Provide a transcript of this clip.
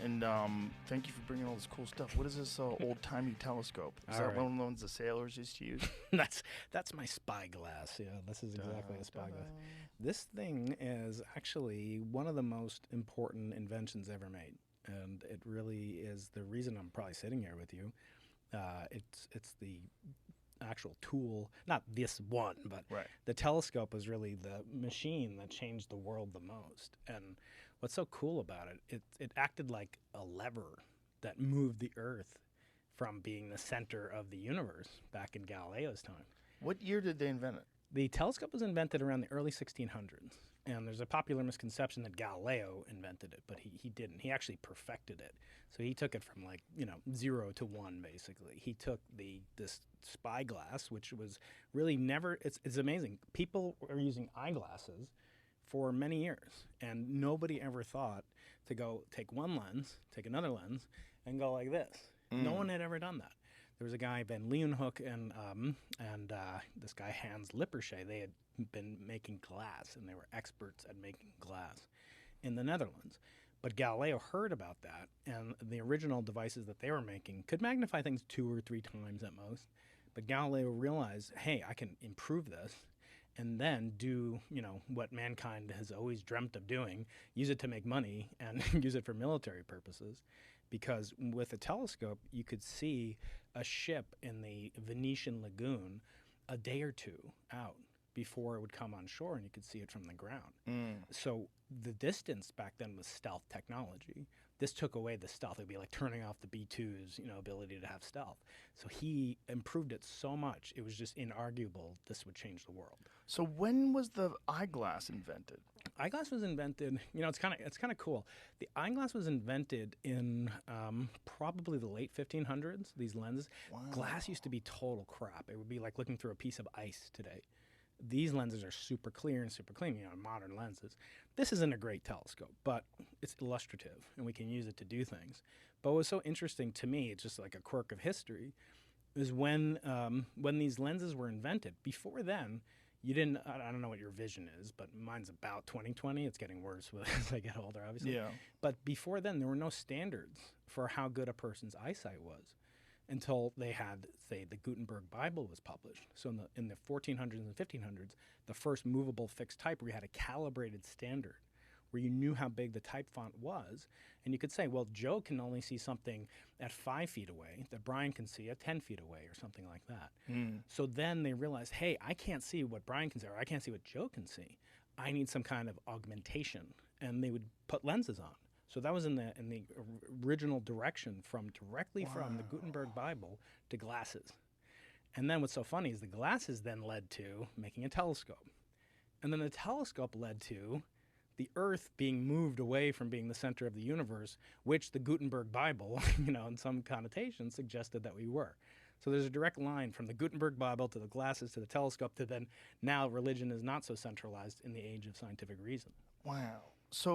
and thank you for bringing all this cool stuff. What is this old-timey telescope? Is All that right. one of the ones the sailors used to use? That's my spyglass. Yeah, this is exactly a spyglass. This thing is actually one of the most important inventions ever made, and it really is the reason I'm probably sitting here with you. It's the actual tool, not this one, but Right. the telescope was really the machine that changed the world the most. And what's so cool about it, it acted like a lever that moved the Earth from being the center of the universe back in Galileo's time. What year did they invent it? The telescope was invented around the early 1600s, and there's a popular misconception that Galileo invented it, but he didn't. He actually perfected it. So he took it from 0 to 1 basically. He took this spyglass, which was really never. It's amazing. People were using eyeglasses for many years, and nobody ever thought to go take one lens, take another lens, and go like this. No one had ever done that. There was a guy, Van Leeuwenhoek, and this guy, Hans Lippershey. They had been making glass, and they were experts at making glass in the Netherlands. But Galileo heard about that, and the original devices that they were making could magnify things 2 or 3 times at most. But Galileo realized, hey, I can improve this and then do, what mankind has always dreamt of doing, use it to make money and use it for military purposes. Because with a telescope, you could see a ship in the Venetian lagoon a day or two out before it would come on shore, and you could see it from the ground. So the distance back then was stealth technology. This took away the stealth. It would be like turning off the B-2's ability to have stealth. So he improved it so much, it was just inarguable this would change the world. So when was the eyeglass invented? Eyeglass was invented. It's kind of cool. The eyeglass was invented in probably the late 1500s. These lenses. Wow. Glass used to be total crap. It would be like looking through a piece of ice today. These lenses are super clear and super clean. Modern lenses. This isn't a great telescope, but it's illustrative, and we can use it to do things. But what was so interesting to me, it's just like a quirk of history, is when these lenses were invented. Before then, you didn't. I don't know what your vision is, but mine's about 20/20. It's getting worse as I get older, obviously. Yeah. But before then, there were no standards for how good a person's eyesight was until they had, say, the Gutenberg Bible was published. So in the 1400s and 1500s, the first movable fixed type where you had a calibrated standard, where you knew how big the type font was. And you could say, well, Joe can only see something at 5 feet away that Brian can see at 10 feet away or something like that. So then they realized, hey, I can't see what Brian can see, or I can't see what Joe can see. I need some kind of augmentation. And they would put lenses on. So that was in the original direction directly from the Gutenberg Bible to glasses. And then what's so funny is the glasses then led to making a telescope. And then the telescope led to the Earth being moved away from being the center of the universe, which the Gutenberg Bible, in some connotations, suggested that we were. So there's a direct line from the Gutenberg Bible to the glasses to the telescope to then now religion is not so centralized in the age of scientific reason. Wow. So